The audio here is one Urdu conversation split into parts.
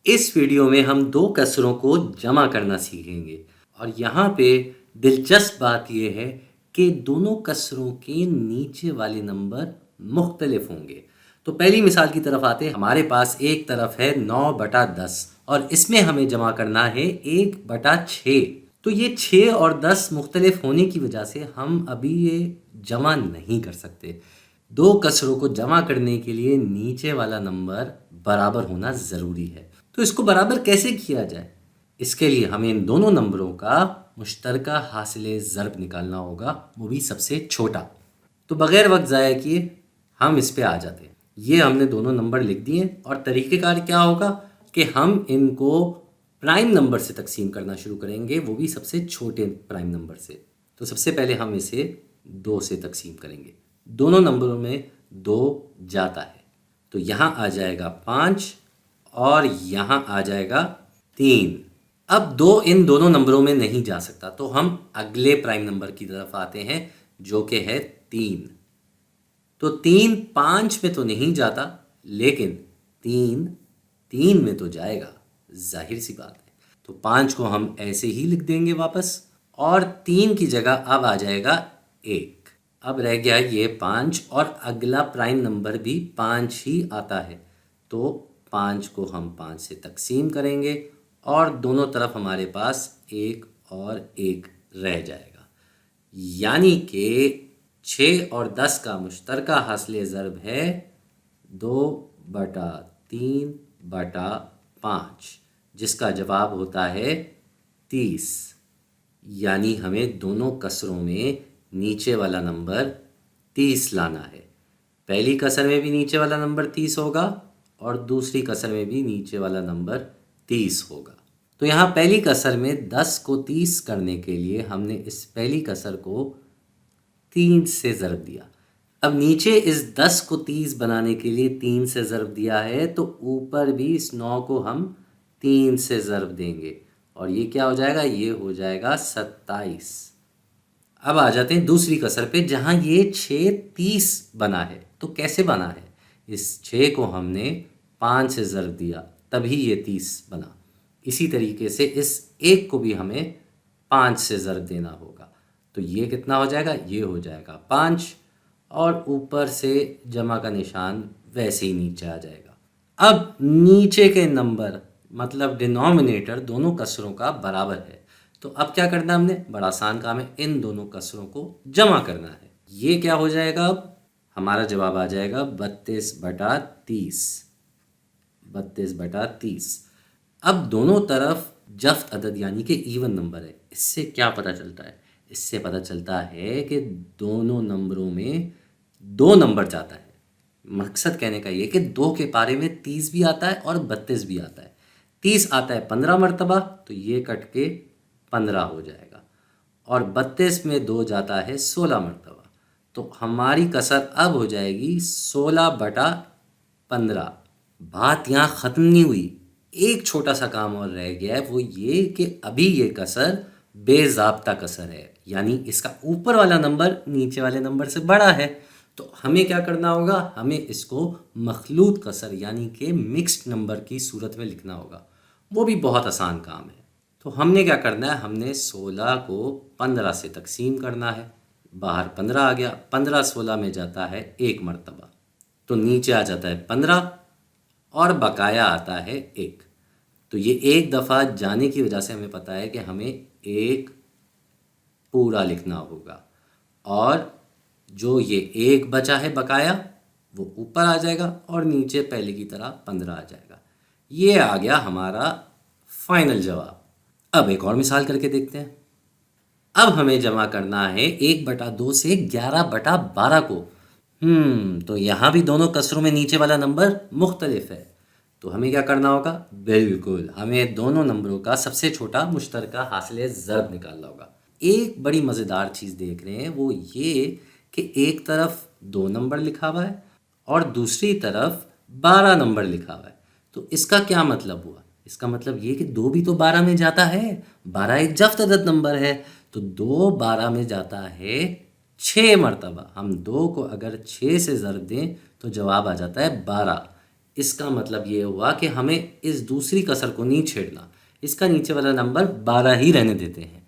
اس ویڈیو میں ہم دو کسروں کو جمع کرنا سیکھیں گے اور یہاں پہ دلچسپ بات یہ ہے کہ دونوں کسروں کے نیچے والے نمبر مختلف ہوں گے۔ تو پہلی مثال کی طرف آتے ہیں۔ ہمارے پاس ایک طرف ہے 9/10 اور اس میں ہمیں جمع کرنا ہے 1/6۔ تو یہ 6 اور 10 مختلف ہونے کی وجہ سے ہم ابھی یہ جمع نہیں کر سکتے۔ دو کسروں کو جمع کرنے کے لیے نیچے والا نمبر برابر ہونا ضروری ہے۔ تو اس کو برابر کیسے کیا جائے؟ اس کے لیے ہمیں ان دونوں نمبروں کا مشترکہ حاصل ضرب نکالنا ہوگا، وہ بھی سب سے چھوٹا۔ تو بغیر وقت ضائع کیے ہم اس پہ آ جاتے ہیں۔ یہ ہم نے دونوں نمبر لکھ دیے اور طریقہ کار کیا ہوگا کہ ہم ان کو پرائم نمبر سے تقسیم کرنا شروع کریں گے، وہ بھی سب سے چھوٹے پرائم نمبر سے۔ تو سب سے پہلے ہم اسے 2 سے تقسیم کریں گے۔ دونوں نمبروں میں 2 جاتا ہے تو یہاں آ جائے گا 5 اور یہاں آ جائے گا 3۔ اب 2 ان دونوں نمبروں میں نہیں جا سکتا تو ہم اگلے پرائم نمبر کی طرف آتے ہیں جو کہ ہے 3۔ تو 3 5 میں تو نہیں جاتا، لیکن 3 میں تو جائے گا، ظاہر سی بات ہے۔ تو 5 کو ہم ایسے ہی لکھ دیں گے واپس، اور 3 کی جگہ اب آ جائے گا 1۔ اب رہ گیا یہ 5 اور اگلا پرائم نمبر بھی 5 ہی آتا ہے، تو 5 کو ہم 5 سے تقسیم کریں گے اور دونوں طرف ہمارے پاس 1 اور 1 رہ جائے گا، یعنی کہ 6 اور 10 کا مشترکہ حاصل ضرب ہے 2/3/5، جس کا جواب ہوتا ہے 30۔ یعنی ہمیں دونوں کسروں میں نیچے والا نمبر 30 لانا ہے۔ پہلی کسر میں بھی نیچے والا نمبر 30 ہوگا اور دوسری کسر میں بھی نیچے والا نمبر 30 ہوگا۔ تو یہاں پہلی کسر میں 10 کو 30 کرنے کے لیے ہم نے اس پہلی کسر کو 3 سے ضرب دیا۔ اب نیچے اس 10 کو 30 بنانے کے لیے 3 سے ضرب دیا ہے، تو اوپر بھی اس 9 کو ہم 3 سے ضرب دیں گے اور یہ کیا ہو جائے گا؟ یہ ہو جائے گا 27۔ اب آ جاتے ہیں دوسری کسر پہ، جہاں یہ 6 30 بنا ہے۔ تو کیسے بنا ہے؟ اس 6 کو ہم نے 5 سے ضرب دیا تبھی یہ 30 بنا۔ اسی طریقے سے اس 1 کو بھی ہمیں 5 سے ضرب دینا ہوگا، تو یہ کتنا ہو جائے گا؟ یہ ہو جائے گا 5، اور اوپر سے جمع کا نشان ویسے ہی نیچے آ جائے گا۔ اب نیچے کے نمبر مطلب ڈینومینیٹر دونوں کسروں کا برابر ہے، تو اب کیا کرنا ہم نے؟ بڑا آسان کام ہے، ان دونوں کسروں کو جمع کرنا ہے۔ یہ کیا ہو جائے گا؟ اب ہمارا جواب آ جائے گا 32/30۔ 32/30۔ اب دونوں طرف جفت عدد یعنی کہ ایون نمبر ہے۔ اس سے کیا پتہ چلتا ہے؟ اس سے پتہ چلتا ہے کہ دونوں نمبروں میں 2 نمبر جاتا ہے۔ مقصد کہنے کا یہ کہ 2 کے پارے میں 30 بھی آتا ہے اور 32 بھی آتا ہے۔ 30 آتا ہے 15 مرتبہ تو یہ کٹ کے 15 ہو جائے گا، اور 32 میں 2 جاتا ہے 16 مرتبہ، تو ہماری کسر اب ہو جائے گی 16/15۔ بات یہاں ختم نہیں ہوئی، ایک چھوٹا سا کام اور رہ گیا ہے، وہ یہ کہ ابھی یہ کسر بے ضابطہ کسر ہے، یعنی اس کا اوپر والا نمبر نیچے والے نمبر سے بڑا ہے۔ تو ہمیں کیا کرنا ہوگا؟ ہمیں اس کو مخلوط کسر یعنی کہ مکسڈ نمبر کی صورت میں لکھنا ہوگا، وہ بھی بہت آسان کام ہے۔ تو ہم نے کیا کرنا ہے؟ ہم نے 16 کو 15 سے تقسیم کرنا ہے، باہر 15 آ گیا، 15 16 میں جاتا ہے 1 مرتبہ، تو نیچے آ جاتا ہے 15 اور بقایا آتا ہے 1۔ تو یہ ایک دفعہ جانے کی وجہ سے ہمیں پتہ ہے کہ ہمیں 1 پورا لکھنا ہوگا، اور جو یہ 1 بچا ہے بقایا وہ اوپر آ جائے گا اور نیچے پہلے کی طرح 15 آ جائے گا۔ یہ آ گیا ہمارا فائنل جواب۔ اب ایک اور مثال کر کے دیکھتے ہیں۔ اب ہمیں جمع کرنا ہے 1/2 سے 11/12 کو۔ تو یہاں بھی دونوں کسروں میں نیچے والا نمبر مختلف ہے، تو ہمیں کیا کرنا ہوگا؟ بالکل ہمیں دونوں نمبروں کا سب سے چھوٹا مشترکہ حاصل ضرب نکالنا ہوگا۔ ایک بڑی مزیدار چیز دیکھ رہے ہیں، وہ یہ کہ ایک طرف 2 نمبر لکھا ہوا ہے اور دوسری طرف 12 نمبر لکھا ہوا ہے۔ تو اس کا کیا مطلب ہوا؟ اس کا مطلب یہ کہ 2 بھی تو 12 میں جاتا ہے، 12 ایک جفت عدد نمبر ہے، تو 2 12 میں جاتا ہے 6 مرتبہ۔ ہم 2 کو اگر 6 سے ضرب دیں تو جواب آ جاتا ہے 12۔ اس کا مطلب یہ ہوا کہ ہمیں اس دوسری کسر کو نہیں چھیڑنا، اس کا نیچے والا نمبر 12 ہی رہنے دیتے ہیں۔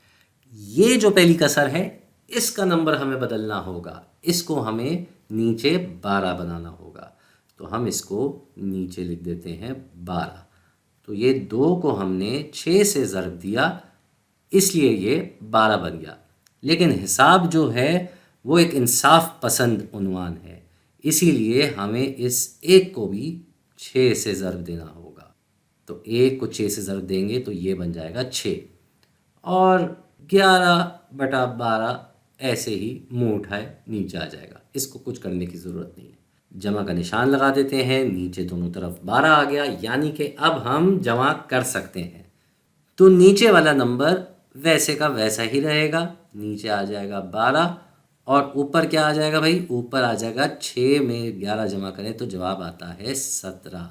یہ جو پہلی کسر ہے اس کا نمبر ہمیں بدلنا ہوگا، اس کو ہمیں نیچے 12 بنانا ہوگا، تو ہم اس کو نیچے لکھ دیتے ہیں 12۔ تو یہ 2 کو ہم نے 6 سے ضرب دیا، اس لیے یہ 12 بن گیا۔ لیکن حساب جو ہے وہ ایک انصاف پسند عنوان ہے، اسی لیے ہمیں اس 1 کو بھی 6 سے ضرب دینا ہوگا۔ تو 1 کو 6 سے ضرب دیں گے تو یہ بن جائے گا 6، اور 11/12 ایسے ہی منہ اٹھائے نیچے آ جائے گا، اس کو کچھ کرنے کی ضرورت نہیں ہے۔ جمع کا نشان لگا دیتے ہیں، نیچے دونوں طرف 12 آ گیا، یعنی کہ اب ہم جمع کر سکتے ہیں۔ تو نیچے والا نمبر ویسے کا ویسا ہی رہے گا، نیچے آ جائے گا 12، اور اوپر کیا آ جائے گا بھائی؟ اوپر آ جائے گا 6 میں 11 جمع کریں تو جواب آتا ہے 17۔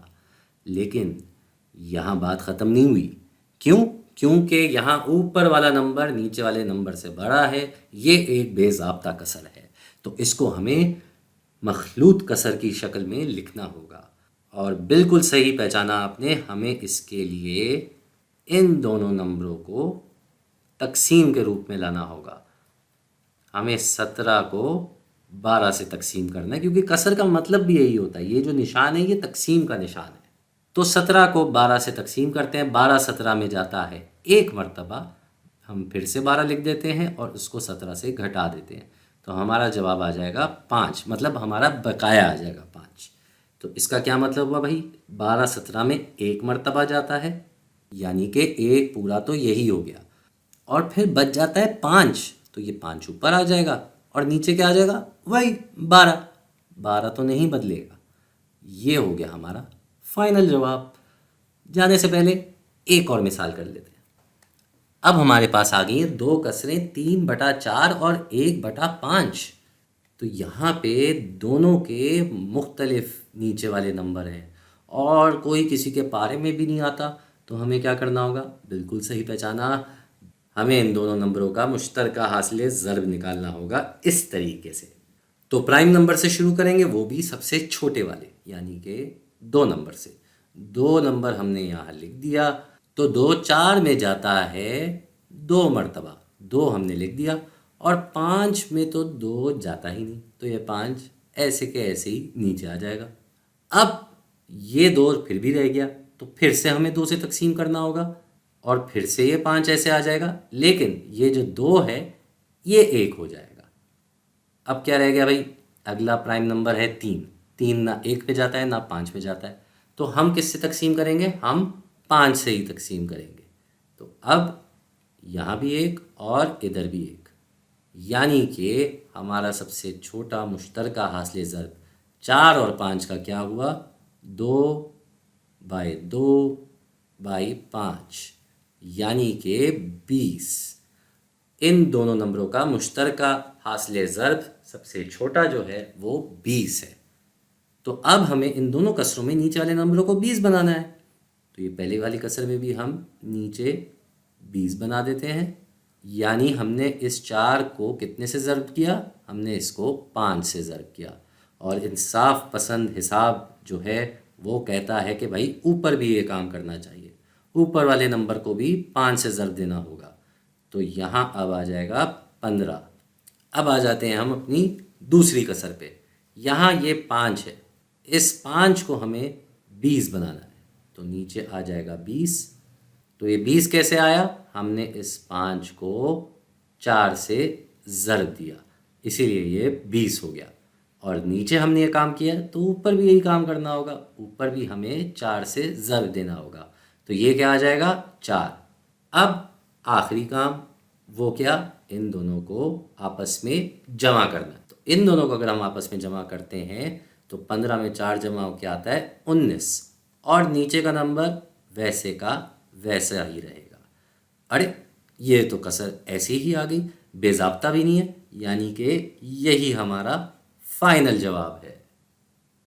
لیکن یہاں بات ختم نہیں ہوئی، کیوں؟ کیونکہ یہاں اوپر والا نمبر نیچے والے نمبر سے بڑا ہے، یہ ایک بے ضابطہ کسر ہے، تو اس کو ہمیں مخلوط کسر کی شکل میں لکھنا ہوگا۔ اور بالکل صحیح پہچانا آپ نے، ہمیں اس کے لیے ان دونوں نمبروں کو تقسیم کے روپ میں لانا ہوگا۔ ہمیں 17 کو 12 سے تقسیم کرنا ہے، کیونکہ کسر کا مطلب بھی یہی ہوتا ہے، یہ جو نشان ہے یہ تقسیم کا نشان ہے۔ تو 17 کو 12 سے تقسیم کرتے ہیں، 12 17 میں جاتا ہے 1 مرتبہ، ہم پھر سے 12 لکھ دیتے ہیں اور اس کو 17 سے گھٹا دیتے ہیں، تو ہمارا جواب آ جائے گا 5، مطلب ہمارا بقایا آ جائے گا 5۔ تو اس کا کیا مطلب ہوا بھائی؟ 12 17 میں 1 مرتبہ جاتا ہے، یعنی کہ 1 پورا تو یہی ہو گیا، اور پھر بچ جاتا ہے 5، تو یہ 5 اوپر آ جائے گا اور نیچے کیا آ جائے گا؟ وہی 12، 12 تو نہیں بدلے گا۔ یہ ہو گیا ہمارا فائنل جواب۔ جانے سے پہلے ایک اور مثال کر لیتے ہیں۔ اب ہمارے پاس آ گئی ہیں 2 کسریں 3/4 اور 1/5۔ تو یہاں پہ دونوں کے مختلف نیچے والے نمبر ہیں اور کوئی کسی کے پارے میں بھی نہیں آتا، تو ہمیں کیا کرنا ہوگا؟ بالکل صحیح پہچانا، ہمیں ان دونوں نمبروں کا مشترکہ حاصل ضرب نکالنا ہوگا اس طریقے سے۔ تو پرائم نمبر سے شروع کریں گے، وہ بھی سب سے چھوٹے والے، یعنی کہ 2 نمبر سے۔ 2 نمبر ہم نے یہاں لکھ دیا، تو 2 4 میں جاتا ہے 2 مرتبہ، 2 ہم نے لکھ دیا، اور 5 میں تو 2 جاتا ہی نہیں، تو یہ 5 ایسے کے ایسے ہی نیچے آ جائے گا۔ اب یہ 2 پھر بھی رہ گیا، تو پھر سے ہمیں 2 سے تقسیم کرنا ہوگا، اور پھر سے یہ 5 ایسے آ جائے گا، لیکن یہ جو 2 ہے یہ 1 ہو جائے گا۔ اب کیا رہ گیا بھائی؟ اگلا پرائم نمبر ہے 3۔ 3 نہ 1 پہ جاتا ہے نہ 5 پہ جاتا ہے، تو ہم کس سے تقسیم کریں گے؟ ہم 5 سے ہی تقسیم کریں گے۔ تو اب یہاں بھی 1 اور ادھر بھی 1، یعنی کہ ہمارا سب سے چھوٹا مشترکہ حاصل ضرب 4 اور 5 کا کیا ہوا؟ 2/2/5، یعنی کہ 20۔ ان دونوں نمبروں کا مشترکہ حاصل ضرب سب سے چھوٹا جو ہے وہ 20 ہے۔ تو اب ہمیں ان دونوں کسروں میں نیچے والے نمبروں کو 20 بنانا ہے، تو یہ پہلے والی کسر میں بھی ہم نیچے 20 بنا دیتے ہیں، یعنی ہم نے اس 4 کو کتنے سے ضرب کیا؟ ہم نے اس کو 5 سے ضرب کیا، اور انصاف پسند حساب جو ہے وہ کہتا ہے کہ بھائی اوپر بھی یہ کام کرنا چاہیے، اوپر والے نمبر کو بھی 5 سے ضرب دینا ہوگا۔ تو یہاں اب آ جائے گا 15۔ اب آ جاتے ہیں ہم اپنی دوسری کسر پہ، یہاں یہ 5 ہے، اس 5 کو ہمیں 20 بنانا ہے، تو نیچے آ جائے گا 20۔ تو یہ 20 کیسے آیا؟ ہم نے اس 5 کو 4 سے ضرب دیا، اسی لیے یہ 20 ہو گیا، اور نیچے ہم نے یہ کام کیا تو اوپر بھی یہی کام کرنا ہوگا، اوپر بھی ہمیں 4 سے ضرب دینا ہوگا، تو یہ کیا آ جائے گا؟ 4۔ اب آخری کام وہ کیا؟ ان دونوں کو آپس میں جمع کرنا۔ تو ان دونوں کو اگر ہم آپس میں جمع کرتے ہیں تو 15 میں 4 جمع ہو کے آتا ہے 19، اور نیچے کا نمبر ویسے کا ویسا ہی رہے گا۔ ارے یہ تو کسر ایسی ہی آ گئی، بے ضابطہ بھی نہیں ہے، یعنی کہ یہی ہمارا فائنل جواب ہے۔